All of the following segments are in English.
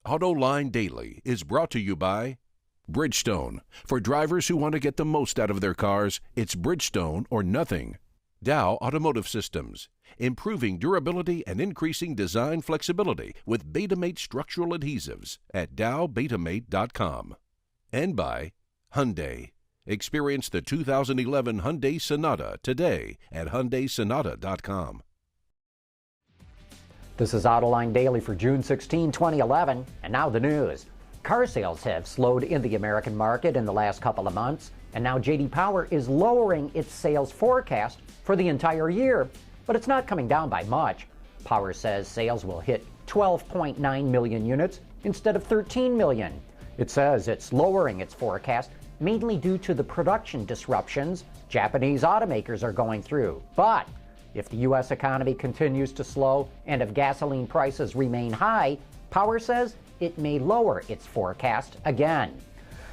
Autoline Daily is brought to you by Bridgestone. For drivers who want to get the most out of their cars, it's Bridgestone or nothing. Dow Automotive Systems, improving durability and increasing design flexibility with Betamate structural adhesives at dowbetamate.com. And by Hyundai. Experience the 2011 Hyundai Sonata today at HyundaiSonata.com. This is Autoline Daily for June 16, 2011, and now the news. Car sales have slowed in the American market in the last couple of months, and now J.D. Power is lowering its sales forecast for the entire year, but it's not coming down by much. Power says sales will hit 12.9 million units instead of 13 million. It says it's lowering its forecast mainly due to the production disruptions Japanese automakers are going through. But if the U.S. economy continues to slow and if gasoline prices remain high, Power says it may lower its forecast again.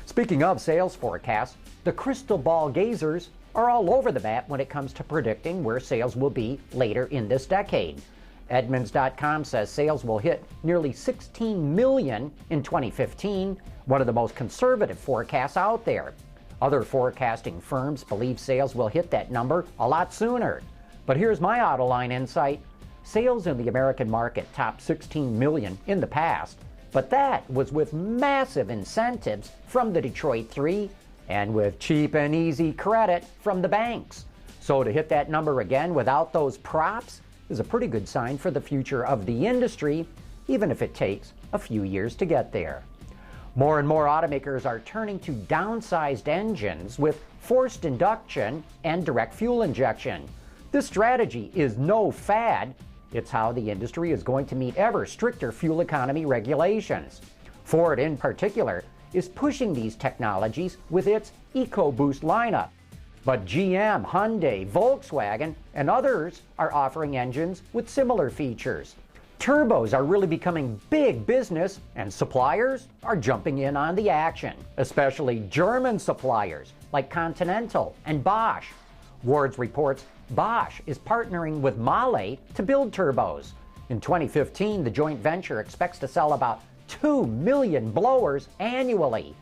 Speaking of sales forecasts, the crystal ball gazers are all over the map when it comes to predicting where sales will be later in this decade. Edmunds.com says sales will hit nearly 16 million in 2015, one of the most conservative forecasts out there. Other forecasting firms believe sales will hit that number a lot sooner. But here's my Autoline insight. Sales in the American market topped 16 million in the past, but that was with massive incentives from the Detroit 3 and with cheap and easy credit from the banks. So to hit that number again without those props is a pretty good sign for the future of the industry, even if it takes a few years to get there. More and more automakers are turning to downsized engines with forced induction and direct fuel injection. This strategy is no fad. It's how the industry is going to meet ever stricter fuel economy regulations. Ford, in particular, is pushing these technologies with its EcoBoost lineup. But GM, Hyundai, Volkswagen, and others are offering engines with similar features. Turbos are really becoming big business, and suppliers are jumping in on the action, especially German suppliers like Continental and Bosch. Wards reports Bosch is partnering with Mahle to build turbos. In 2015, the joint venture expects to sell about 2 million blowers annually.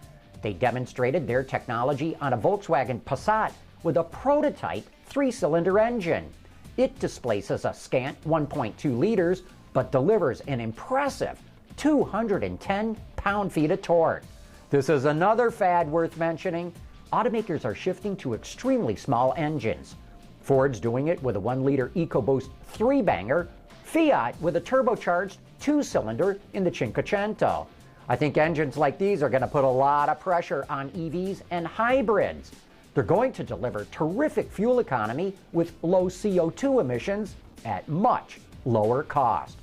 They demonstrated their technology on a Volkswagen Passat with a prototype 3-cylinder engine. It displaces a scant 1.2 liters, but delivers an impressive 210 pound-feet of torque. This is another fad worth mentioning. Automakers are shifting to extremely small engines. Ford's doing it with a 1-liter EcoBoost 3-banger, Fiat with a turbocharged 2-cylinder in the Cinquecento. I think engines like these are going to put a lot of pressure on EVs and hybrids. They're going to deliver terrific fuel economy with low CO2 emissions at much lower cost.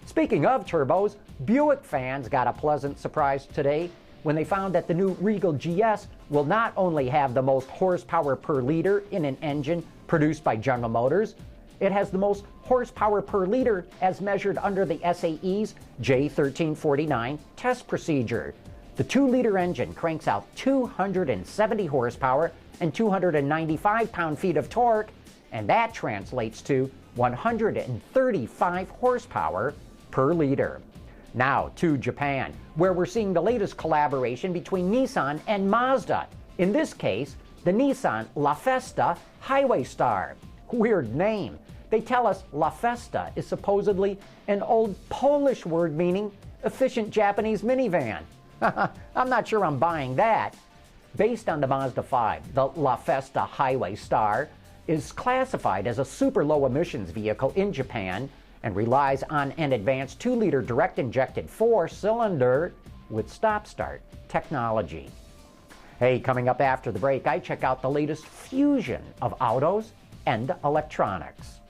Speaking of turbos, Buick fans got a pleasant surprise today when they found that the new Regal GS will not only have the most horsepower per liter in an engine produced by General Motors, it has the most horsepower per liter as measured under the SAE's J1349 test procedure. The 2-liter engine cranks out 270 horsepower and 295 pound-feet of torque, and that translates to 135 horsepower per liter. Now to Japan, where we're seeing the latest collaboration between Nissan and Mazda. In this case, the Nissan La Festa Highway Star. Weird name. They tell us La Festa is supposedly an old Polish word meaning efficient Japanese minivan. I'm not sure I'm buying that. Based on the Mazda 5, the La Festa Highway Star is classified as a super low emissions vehicle in Japan and relies on an advanced 2-liter direct-injected 4-cylinder with stop-start technology. Hey, coming up after the break, I check out the latest fusion of autos and electronics.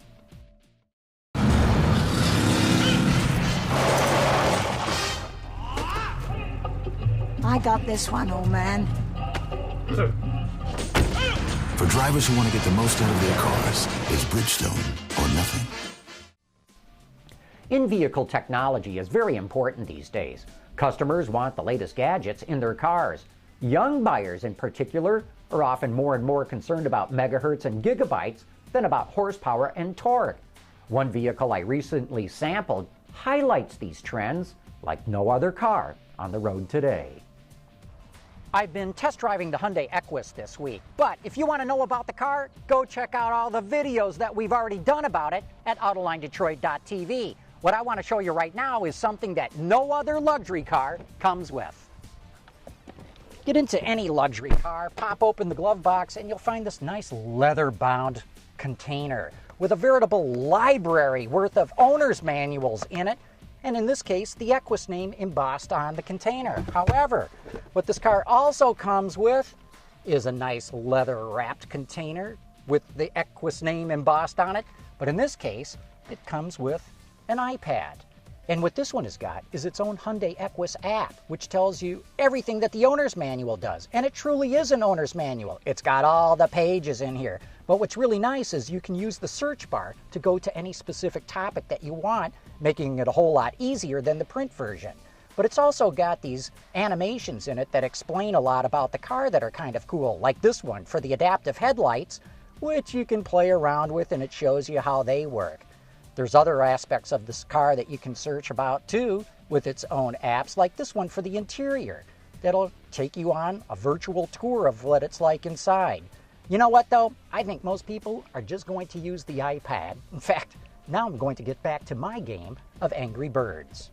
I got this one, old man. For drivers who want to get the most out of their cars, it's Bridgestone or nothing. In-vehicle technology is very important these days. Customers want the latest gadgets in their cars. Young buyers in particular are often more and more concerned about megahertz and gigabytes than about horsepower and torque. One vehicle I recently sampled highlights these trends like no other car on the road today. I've been test driving the Hyundai Equus this week, but if you want to know about the car, go check out all the videos that we've already done about it at AutolineDetroit.tv. What I want to show you right now is something that no other luxury car comes with. Get into any luxury car, pop open the glove box, and you'll find this nice leather-bound container with a veritable library worth of owner's manuals in it, and in this case, the Equus name embossed on the container. However, what this car also comes with is a nice leather-wrapped container with the Equus name embossed on it, but in this case, it comes with an iPad. And what this one has got is its own Hyundai Equus app, which tells you everything that the owner's manual does. And it truly is an owner's manual. It's got all the pages in here. But what's really nice is you can use the search bar to go to any specific topic that you want, making it a whole lot easier than the print version. But it's also got these animations in it that explain a lot about the car that are kind of cool, like this one for the adaptive headlights, which you can play around with, and it shows you how they work. There's other aspects of this car that you can search about too with its own apps, like this one for the interior that'll take you on a virtual tour of what it's like inside. You know what though? I think most people are just going to use the iPad. In fact, now I'm going to get back to my game of Angry Birds.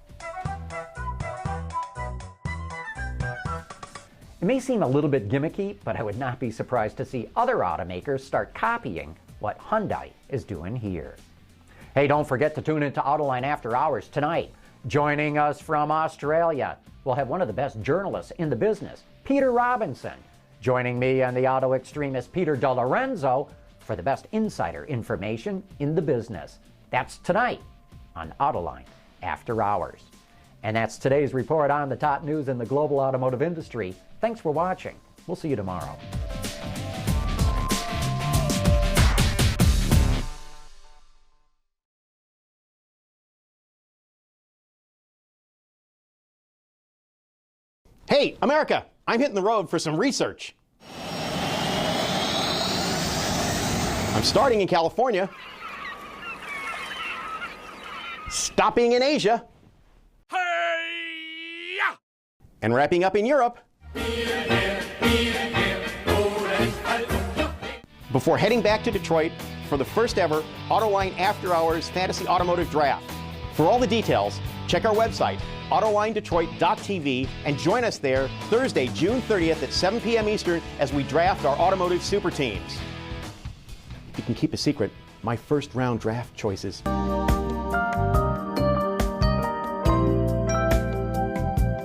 It may seem a little bit gimmicky, but I would not be surprised to see other automakers start copying what Hyundai is doing here. Hey, don't forget to tune into Autoline After Hours tonight. Joining us from Australia, we'll have one of the best journalists in the business, Peter Robinson. Joining me and the auto extremist Peter DeLorenzo for the best insider information in the business. That's tonight on Autoline After Hours. And that's today's report on the top news in the global automotive industry. Thanks for watching. We'll see you tomorrow. Hey, America, I'm hitting the road for some research. I'm starting in California, stopping in Asia, and wrapping up in Europe, before heading back to Detroit for the first ever Autoline After Hours Fantasy Automotive Draft. For all the details, check our website, AutolineDetroit.tv, and join us there Thursday, June 30th at 7 p.m. Eastern as we draft our automotive super teams. You can keep a secret, my first round draft choices.